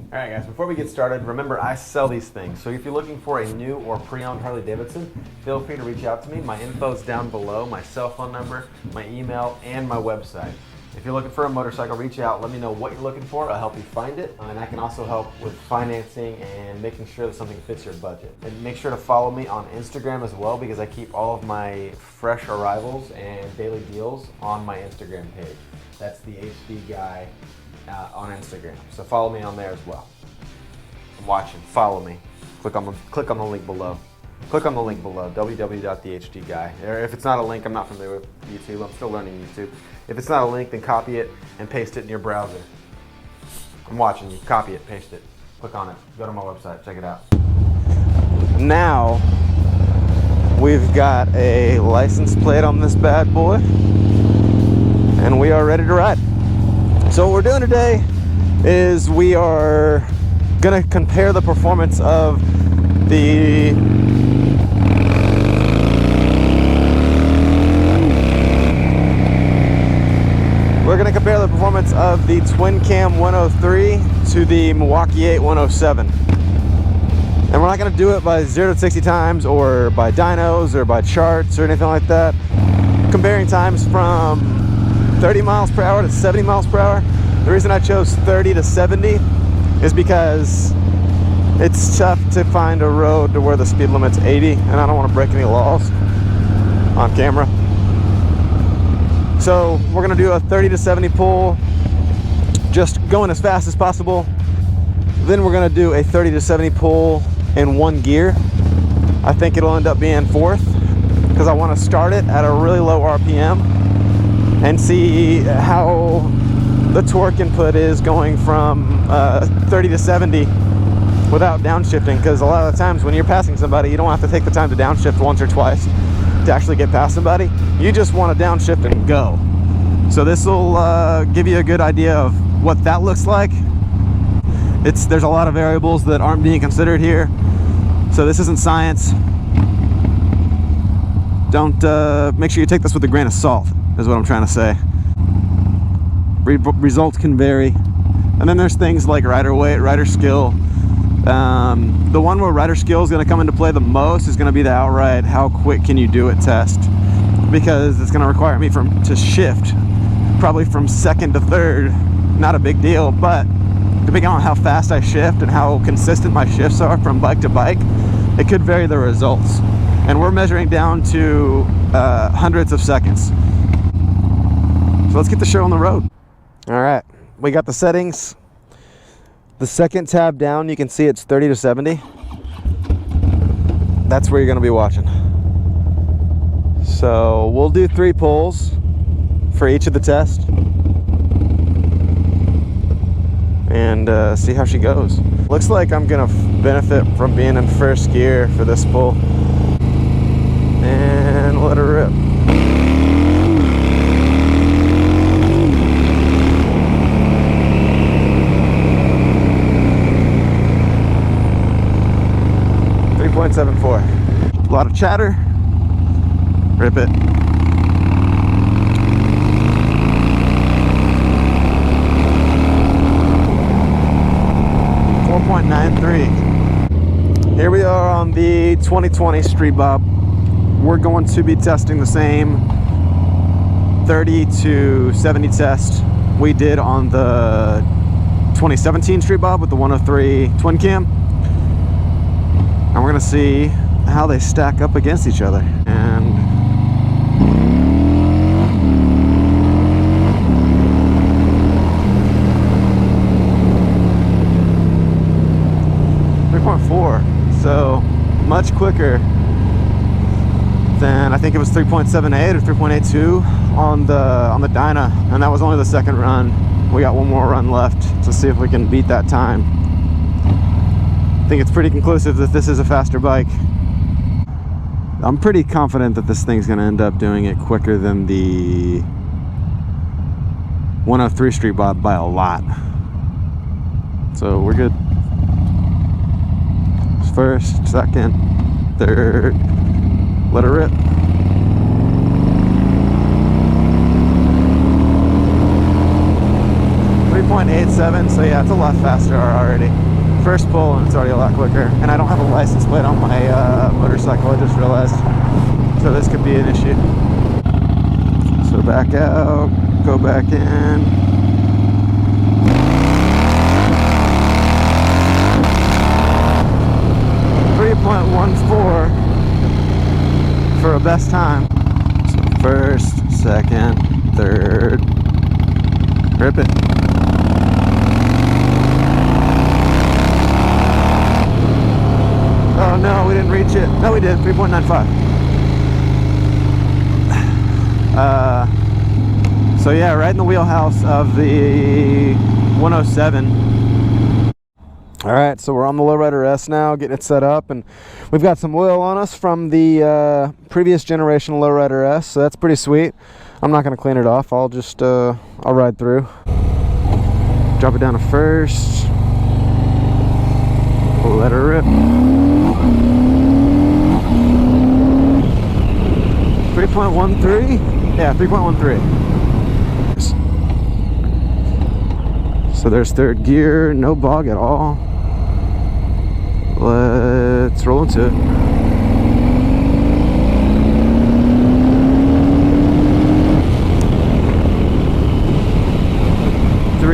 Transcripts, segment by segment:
All right, guys, before we get started, remember I sell these things. So if you're looking for a new or pre-owned Harley-Davidson, feel free to reach out to me. My info's down below, my cell phone number, my email, and my website. If you're looking for a motorcycle, reach out, let me know what you're looking for. I'll help you find it, and I can also help with financing and making sure that something fits your budget. And make sure to follow me on Instagram as well, because I keep all of my fresh arrivals and daily deals on my Instagram page. That's the HD guy on Instagram. So follow me on there as well. I'm watching, follow me. Click on the link below. Click on the link below, www.thehdguy. Or if it's not a link, I'm not familiar with YouTube, I'm still learning YouTube. If it's not a link, then copy it and paste it in your browser. I'm watching you, copy it, paste it, click on it, go to my website, check it out. Now, we've got a license plate on this bad boy, and we are ready to ride. So what we're doing today is we are gonna compare the performance of the twin cam 103 to the Milwaukee 8 107. And we're not gonna do it by 0 to 60 times or by dynos or by charts or anything like that. Comparing times from 30 miles per hour to 70 miles per hour. The reason I chose 30 to 70 is because it's tough to find a road to where the speed limit's 80, and I don't want to break any laws on camera. So we're gonna do a 30 to 70 pull, just going as fast as possible. Then we're gonna do a 30 to 70 pull in one gear. I think it'll end up being fourth, because I want to start it at a really low RPM and see how the torque input is going from 30 to 70 without downshifting, because a lot of the times when you're passing somebody, you don't have to take the time to downshift once or twice to actually get past somebody. You just want to downshift and go. So this will give you a good idea of what that looks like. There's a lot of variables that aren't being considered here, so this isn't science. Don't make sure you take this with a grain of salt, is what I'm trying to say. Results can vary. And then there's things like rider weight, rider skill. The one where rider skill is going to come into play the most is going to be the outright how quick can you do it test, because it's going to require me to shift probably from second to third. Not a big deal, but depending on how fast I shift and how consistent my shifts are from bike to bike, it could vary the results. And we're measuring down to hundreds of seconds. So let's get the show on the road. All right, we got the settings. The second tab down, you can see it's 30 to 70. That's where you're gonna be watching. So we'll do 3 pulls for each of the tests and see how she goes. Looks like I'm gonna benefit from being in first gear for this pull. And let her rip. .74. A lot of chatter. Rip it. .93. Here we are on the 2020 Street Bob. We're going to be testing the same 30 to 70 test we did on the 2017 Street Bob with the 103 twin cam. And we're gonna see how they stack up against each other. And .4, so much quicker than I think it was 3.78 or 3.82 on the Dyna, and that was only the second run. We got one more run left to see if we can beat that time. I think it's pretty conclusive that this is a faster bike. I'm pretty confident that this thing's gonna end up doing it quicker than the 103 Street Bob by a lot. So we're good. First, second, third, let her rip. 1.87, so yeah, it's a lot faster already. First pull and it's already a lot quicker. And I don't have a license plate on my motorcycle, I just realized. So this could be an issue. So back out, go back in. .14 for a best time. So first, second, third. Rip it. Oh no, we didn't reach it. No, we did. 3.95. So yeah, right in the wheelhouse of the 107. All right, so we're on the Lowrider S now, getting it set up, and we've got some oil on us from the previous generation Lowrider S, so that's pretty sweet. I'm not gonna clean it off. I'll just I'll ride through. Drop it down to first. Let her rip. 3.13? Yeah, 3.13. So there's third gear, no bog at all. Let's roll into it.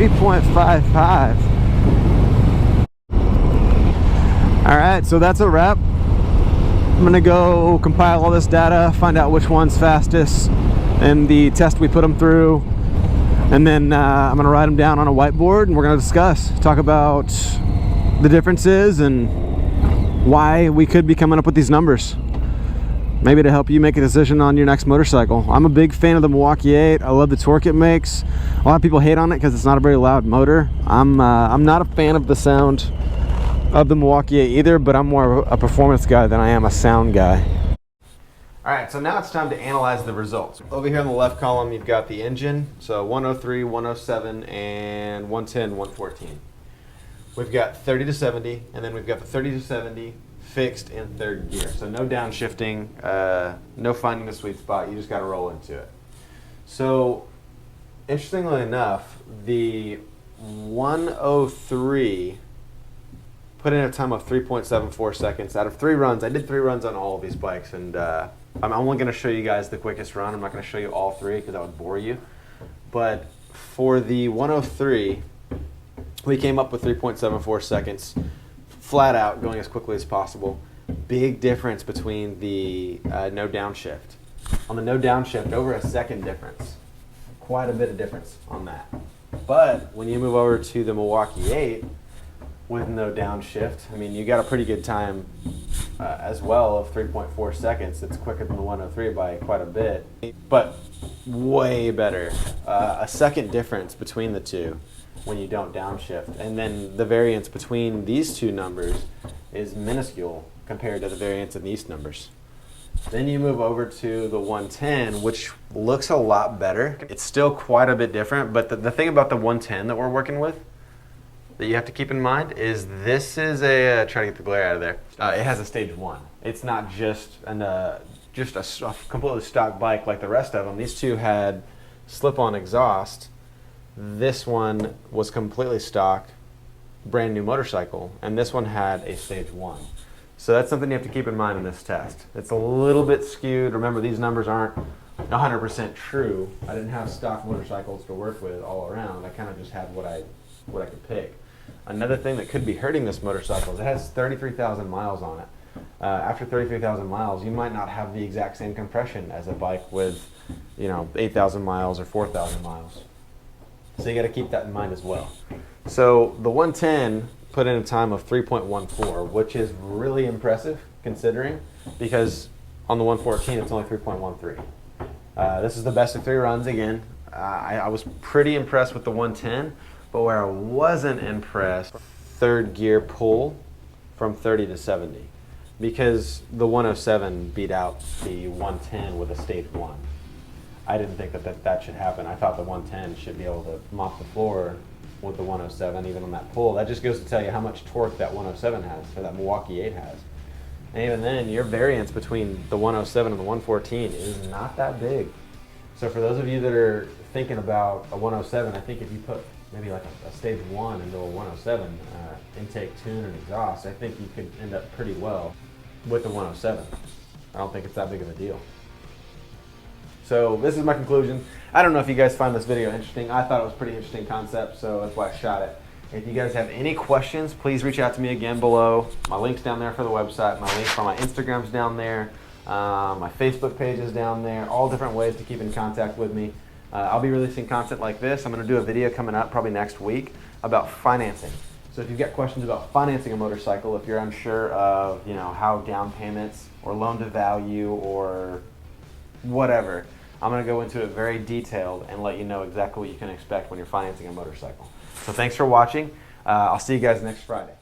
.55. All right, so that's a wrap. I'm gonna go compile all this data, find out which one's fastest and the test we put them through, and then I'm gonna write them down on a whiteboard and we're gonna discuss, talk about the differences and why we could be coming up with these numbers. Maybe to help you make a decision on your next motorcycle. I'm a big fan of the Milwaukee 8. I love the torque it makes. A lot of people hate on it because it's not a very loud motor. I'm not a fan of the sound of the Milwaukee 8 either, but I'm more of a performance guy than I am a sound guy. All right, so now it's time to analyze the results. Over here in the left column, you've got the engine. So 103, 107, and 110, 114. We've got 30 to 70, and then we've got the 30 to 70 fixed in third gear. So no downshifting, no finding the sweet spot. You just got to roll into it. So interestingly enough, the 103 put in a time of 3.74 seconds out of 3 runs. I did 3 runs on all of these bikes, and I'm only going to show you guys the quickest run. I'm not going to show you all 3 because that would bore you. But for the 103, we came up with 3.74 seconds, flat out, going as quickly as possible. Big difference between the no downshift. On the no downshift, over a second difference. Quite a bit of difference on that. But when you move over to the Milwaukee 8 with no downshift, I mean, you got a pretty good time as well of 3.4 seconds. It's quicker than the 103 by quite a bit, but way better. A second difference between the two when you don't downshift. And then the variance between these two numbers is minuscule compared to the variance in these numbers. Then you move over to the 110, which looks a lot better. It's still quite a bit different, but the thing about the 110 that we're working with that you have to keep in mind is this is a, try to get the glare out of there. It has a stage 1. It's not just a completely stock bike like the rest of them. These two had slip-on exhaust. This one was completely stock, brand new motorcycle, and this one had a stage 1. So that's something you have to keep in mind in this test. It's a little bit skewed. Remember, these numbers aren't 100% true. I didn't have stock motorcycles to work with all around. I kind of just had what I could pick. Another thing that could be hurting this motorcycle is it has 33,000 miles on it. After 33,000 miles, you might not have the exact same compression as a bike with, 8,000 miles or 4,000 miles. So you got to keep that in mind as well. So the 110 put in a time of 3.14, which is really impressive considering, because on the 114 it's only 3.13. This is the best of 3 runs again. I was pretty impressed with the 110, but where I wasn't impressed, third gear pull from 30 to 70, because the 107 beat out the 110 with a stage 1. I didn't think that should happen. I thought the 110 should be able to mop the floor with the 107, even on that pull. That just goes to tell you how much torque that 107 has, or that Milwaukee 8 has. And even then, your variance between the 107 and the 114 is not that big. So for those of you that are thinking about a 107, I think if you put maybe like a stage 1 into a 107 intake, tune, and exhaust, I think you could end up pretty well with the 107. I don't think it's that big of a deal. So this is my conclusion. I don't know if you guys find this video interesting. I thought it was a pretty interesting concept, so that's why I shot it. If you guys have any questions, please reach out to me again below. My link's down there for the website. My link for my Instagram's down there. My Facebook page is down there. All different ways to keep in contact with me. I'll be releasing content like this. I'm going to do a video coming up probably next week about financing. So if you've got questions about financing a motorcycle, if you're unsure of how down payments or loan to value or whatever, I'm going to go into it very detailed and let you know exactly what you can expect when you're financing a motorcycle. So thanks for watching. I'll see you guys next Friday.